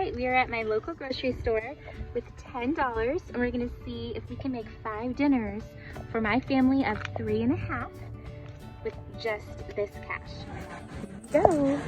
right, we are at my local grocery store with $10, and we're gonna see if we can make 5 dinners for my family of 3.5 with just this cash. Let's go.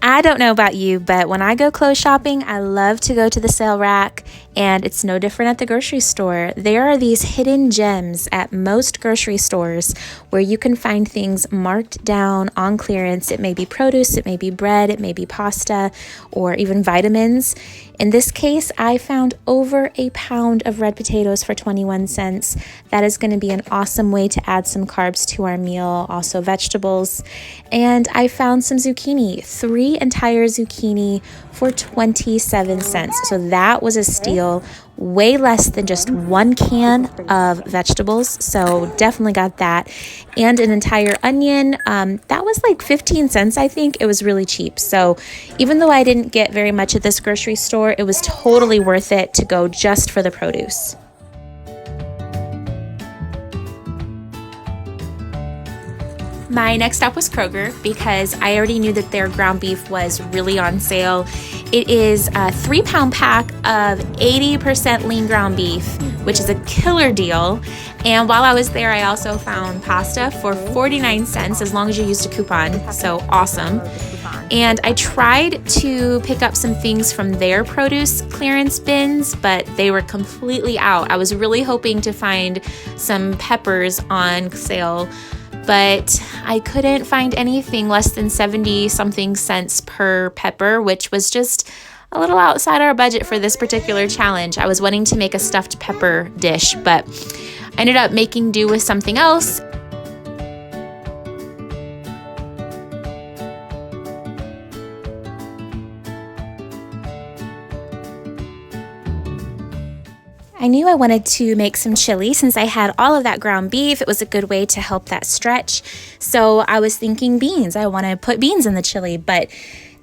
I don't know about you, but when I go clothes shopping, I love to go to the sale rack, and it's no different at the grocery store. There are these hidden gems at most grocery stores where you can find things marked down on clearance. It may be produce, it may be bread, it may be pasta, or even vitamins. In this case, I found over a pound of red potatoes for 21 cents. That is going to be an awesome way to add some carbs to our meal, also vegetables. And I found some zucchini, 3 entire zucchini for 27 cents. So that was a steal, way less than just 1 can of vegetables. So definitely got that. And an entire onion, that was like 15 cents, I think. It was really cheap. So even though I didn't get very much at this grocery store, it was totally worth it to go just for the produce. My next stop was Kroger because I already knew that their ground beef was really on sale. It is a 3-pound pack of 80% lean ground beef, which is a killer deal. And while I was there, I also found pasta for 49 cents as long as you used a coupon. So awesome. And I tried to pick up some things from their produce clearance bins, but they were completely out. I was really hoping to find some peppers on sale, but I couldn't find anything less than 70-something cents per pepper, which was just a little outside our budget for this particular challenge. I was wanting to make a stuffed pepper dish, but I ended up making do with something else. I knew I wanted to make some chili since I had all of that ground beef. It was a good way to help that stretch. So I was thinking beans. I want to put beans in the chili, but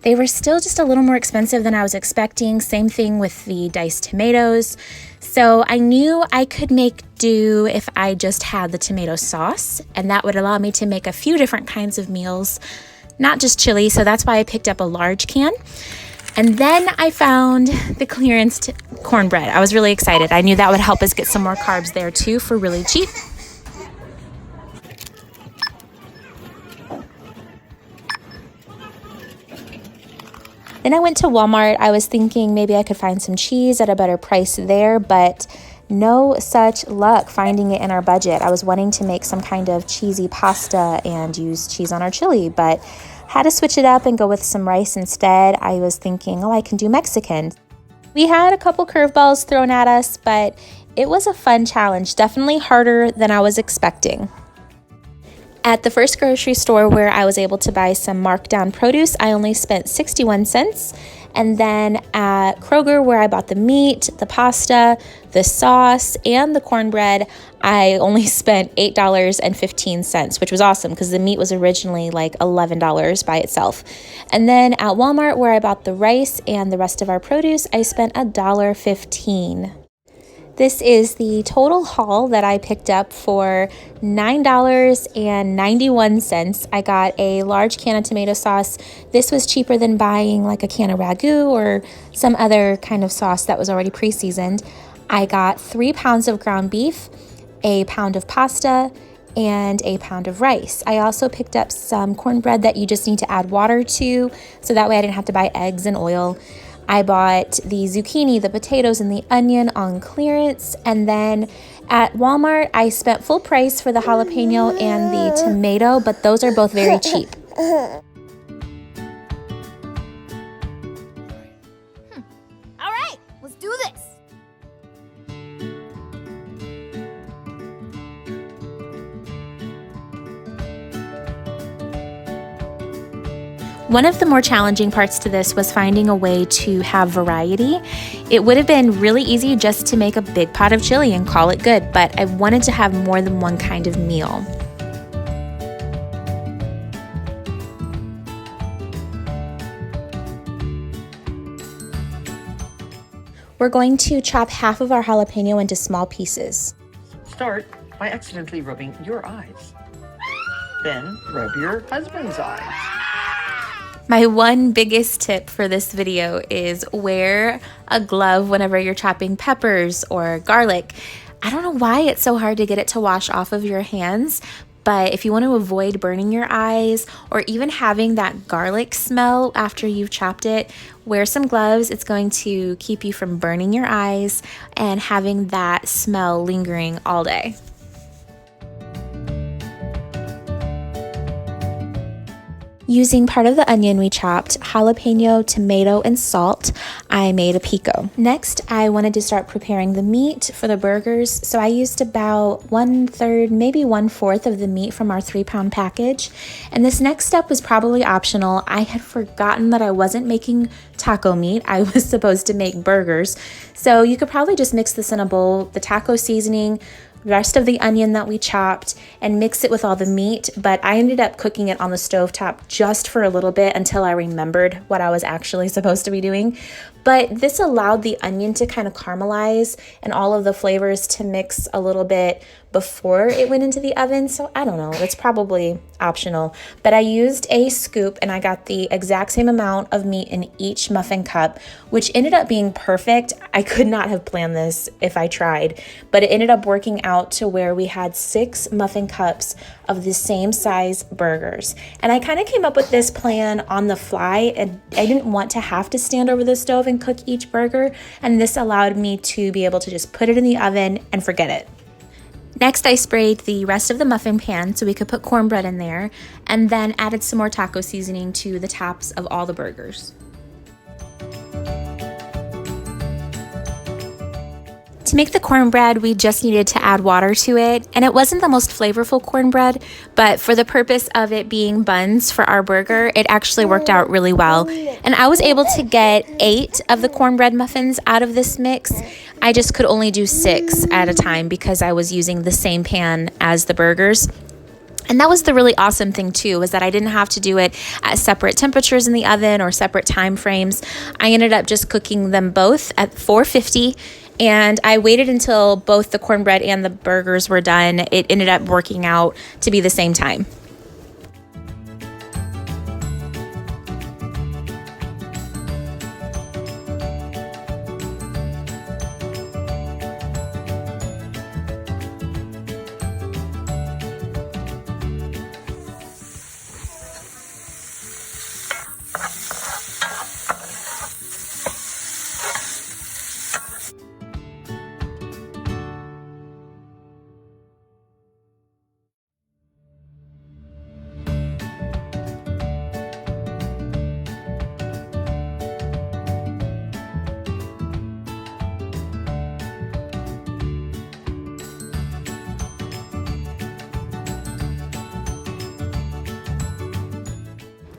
they were still just a little more expensive than I was expecting. Same thing with the diced tomatoes. So I knew I could make do if I just had the tomato sauce, and that would allow me to make a few different kinds of meals, not just chili. So that's why I picked up a large can. And then I found the clearance cornbread. I was really excited. I knew that would help us get some more carbs there too for really cheap. Then I went to Walmart. I was thinking maybe I could find some cheese at a better price there, but no such luck finding it in our budget. I was wanting to make some kind of cheesy pasta and use cheese on our chili, but had to switch it up and go with some rice instead. I was thinking, I can do Mexican. We had a couple curveballs thrown at us, but it was a fun challenge, definitely harder than I was expecting. At the first grocery store where I was able to buy some marked down produce, I only spent 61 cents. And then at Kroger, where I bought the meat, the pasta, the sauce, and the cornbread, I only spent $8.15, which was awesome because the meat was originally like $11 by itself. And then at Walmart, where I bought the rice and the rest of our produce, I spent $1.15. This is the total haul that I picked up for $9.91. I got a large can of tomato sauce. This was cheaper than buying like a can of ragu or some other kind of sauce that was already pre-seasoned. I got 3 pounds of ground beef, a pound of pasta, and a pound of rice. I also picked up some cornbread that you just need to add water to, so that way I didn't have to buy eggs and oil. I bought the zucchini, the potatoes, and the onion on clearance. And then at Walmart, I spent full price for the jalapeno and the tomato, but those are both very cheap. All right, let's do this. One of the more challenging parts to this was finding a way to have variety. It would have been really easy just to make a big pot of chili and call it good, but I wanted to have more than one kind of meal. We're going to chop half of our jalapeno into small pieces. Start by accidentally rubbing your eyes. Then rub your husband's eyes. My one biggest tip for this video is wear a glove whenever you're chopping peppers or garlic. I don't know why it's so hard to get it to wash off of your hands, but if you want to avoid burning your eyes or even having that garlic smell after you've chopped it, wear some gloves. It's going to keep you from burning your eyes and having that smell lingering all day. Using part of the onion we chopped, jalapeno, tomato, and salt, I made a pico. Next, I wanted to start preparing the meat for the burgers, so I used about 1/3, maybe 1/4 of the meat from our 3-pound package. And this next step was probably optional. I had forgotten that I wasn't making taco meat. I was supposed to make burgers. So you could probably just mix this in a bowl, the taco seasoning, the rest of the onion that we chopped, and mix it with all the meat, but I ended up cooking it on the stovetop just for a little bit until I remembered what I was actually supposed to be doing. But this allowed the onion to kind of caramelize and all of the flavors to mix a little bit before it went into the oven. So I don't know, it's probably optional, but I used a scoop and I got the exact same amount of meat in each muffin cup, which ended up being perfect. I could not have planned this if I tried, but it ended up working out to where we had 6 muffin cups of the same size burgers. And I kind of came up with this plan on the fly, and I didn't want to have to stand over the stove and cook each burger, and this allowed me to be able to just put it in the oven and forget it. Next, I sprayed the rest of the muffin pan so we could put cornbread in there, and then added some more taco seasoning to the tops of all the burgers. To make the cornbread, we just needed to add water to it, and it wasn't the most flavorful cornbread, but for the purpose of it being buns for our burger, it actually worked out really well. And I was able to get 8 of the cornbread muffins out of this mix. I just could only do 6 at a time because I was using the same pan as the burgers. And that was the really awesome thing too, was that I didn't have to do it at separate temperatures in the oven or separate time frames. I ended up just cooking them both at 450, and I waited until both the cornbread and the burgers were done. It ended up working out to be the same time.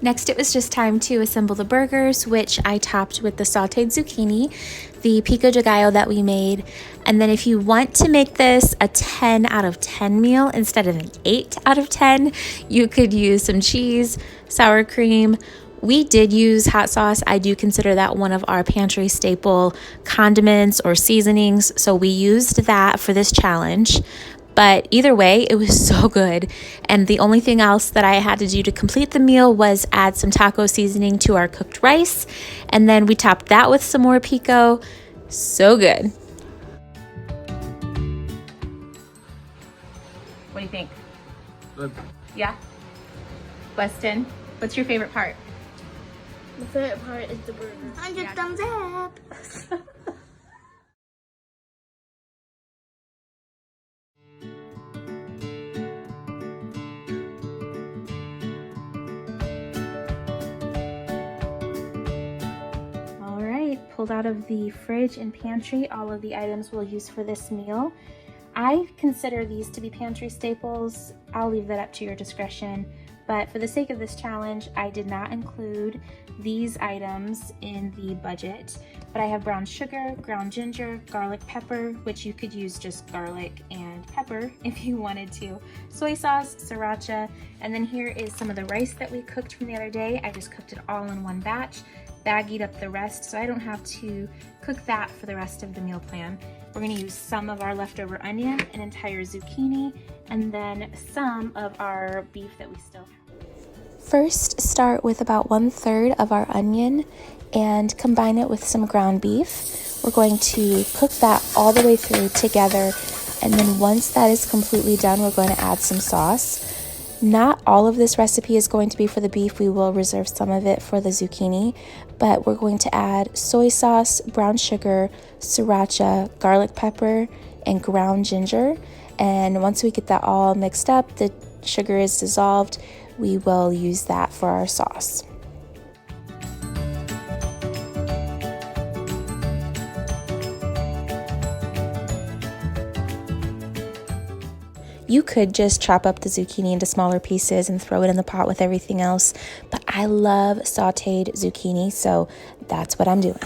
Next, it was just time to assemble the burgers, which I topped with the sauteed zucchini, the pico de gallo that we made. And then if you want to make this a 10 out of 10 meal instead of an 8 out of 10, you could use some cheese, sour cream. We did use hot sauce. I do consider that one of our pantry staple condiments or seasonings, so we used that for this challenge. But either way, it was so good. And the only thing else that I had to do to complete the meal was add some taco seasoning to our cooked rice. And then we topped that with some more pico. So good. What do you think? Good. Yeah? Weston, what's your favorite part? My favorite part is the burger. 100 thumbs up. Pulled out of the fridge and pantry all of the items we'll use for this meal. I consider these to be pantry staples. I'll leave that up to your discretion, but for the sake of this challenge, I did not include these items in the budget. But I have brown sugar, ground ginger, garlic pepper, which you could use just garlic and pepper if you wanted to, soy sauce, sriracha, and then here is some of the rice that we cooked from the other day. I just cooked it all in one batch, baggied up the rest so I don't have to cook that for the rest of the meal plan. We're going to use some of our leftover onion, an entire zucchini, and then some of our beef that we still have. First, start with about 1/3 of our onion and combine it with some ground beef. We're going to cook that all the way through together, and then once that is completely done, we're going to add some sauce. Not all of this recipe is going to be for the beef. We will reserve some of it for the zucchini, but we're going to add soy sauce, brown sugar, sriracha, garlic pepper, and ground ginger. And once we get that all mixed up, the sugar is dissolved, we will use that for our sauce. You could just chop up the zucchini into smaller pieces and throw it in the pot with everything else, but I love sauteed zucchini, so that's what I'm doing.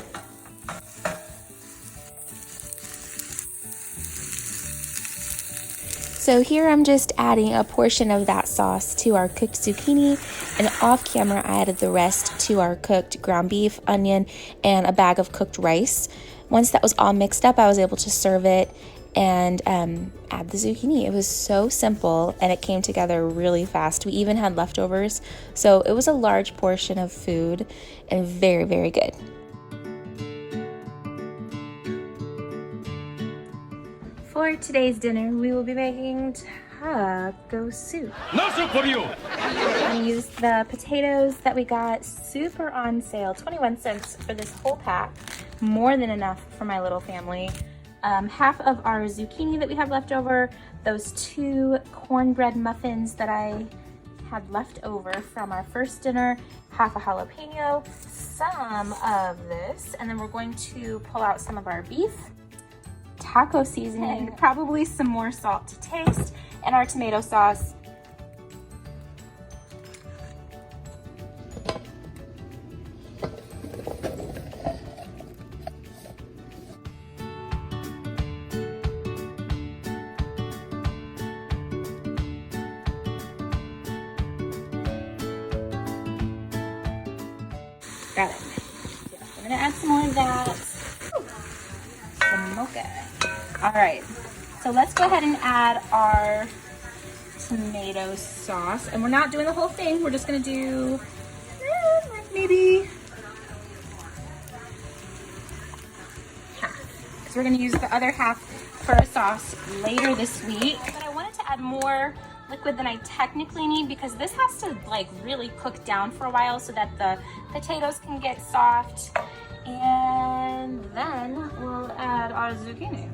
So here I'm just adding a portion of that sauce to our cooked zucchini, and off camera I added the rest to our cooked ground beef, onion, and a bag of cooked rice. Once that was all mixed up, I was able to serve it and add the zucchini. It was so simple and it came together really fast. We even had leftovers, so it was a large portion of food and very, very good. For today's dinner, we will be making taco soup. No soup for you! I used the potatoes that we got super on sale, 21 cents for this whole pack, more than enough for my little family. Half of our zucchini that we have left over, those 2 cornbread muffins that I had left over from our first dinner, half a jalapeno, some of this, and then we're going to pull out some of our beef, taco seasoning, probably some more salt to taste, and our tomato sauce. Got it. Yeah, we're gonna add some more of that. Some mocha. All right, so let's go ahead and add our tomato sauce. And we're not doing the whole thing. We're just gonna do like maybe half, because we're gonna use the other half for a sauce later this week. But I wanted to add more liquid than I technically need, because this has to like really cook down for a while so that the potatoes can get soft. And then we'll add our zucchini.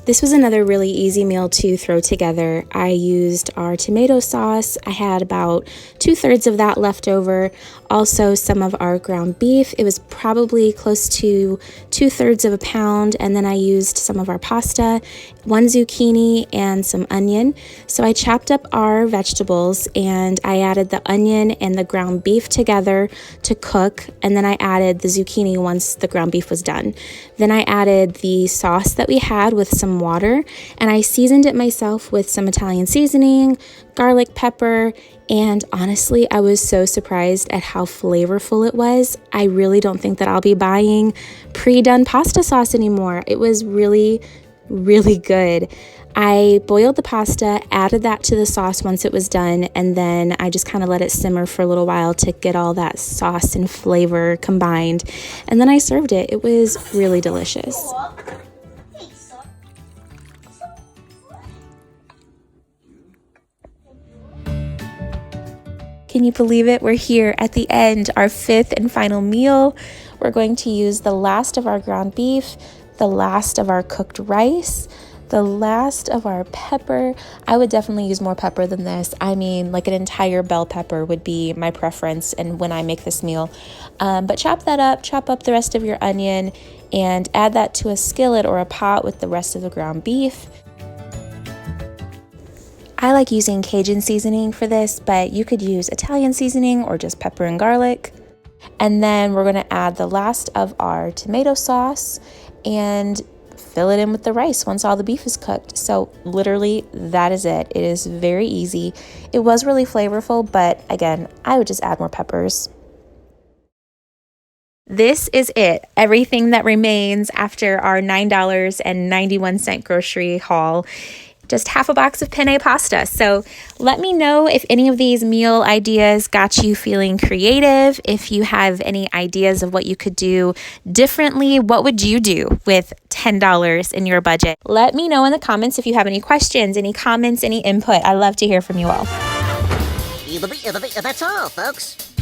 This was another really easy meal to throw together. I used our tomato sauce. I had about 2/3 of that left over. Also some of our ground beef. It was probably close to 2/3 of a pound. And then I used some of our pasta, 1 zucchini, and some onion. So I chopped up our vegetables and I added the onion and the ground beef together to cook. And then I added the zucchini once the ground beef was done. Then I added the sauce that we had with some water, and I seasoned it myself with some Italian seasoning, garlic pepper, and honestly, I was so surprised at how flavorful it was. I really don't think that I'll be buying pre-done pasta sauce anymore. It was really, really good. I boiled the pasta, added that to the sauce once it was done, and then I just kind of let it simmer for a little while to get all that sauce and flavor combined. And then I served it. It was really delicious. Can you believe it? We're here at the end, our 5th and final meal. We're going to use the last of our ground beef, the last of our cooked rice, The last of our pepper, I would definitely use more pepper than this. I mean, like an entire bell pepper would be my preference and when I make this meal. But chop that up, chop up the rest of your onion, and add that to a skillet or a pot with the rest of the ground beef. I like using Cajun seasoning for this, but you could use Italian seasoning or just pepper and garlic. And then we're gonna add the last of our tomato sauce and fill it in with the rice once all the beef is cooked. So literally that is it. It is very easy. It was really flavorful, but again, I would just add more peppers. This is it. Everything that remains after our $9.91 grocery haul. Just half a box of penne pasta. So let me know if any of these meal ideas got you feeling creative. If you have any ideas of what you could do differently, what would you do with $10 in your budget? Let me know in the comments if you have any questions, any comments, any input. I love to hear from you all. That's all, folks.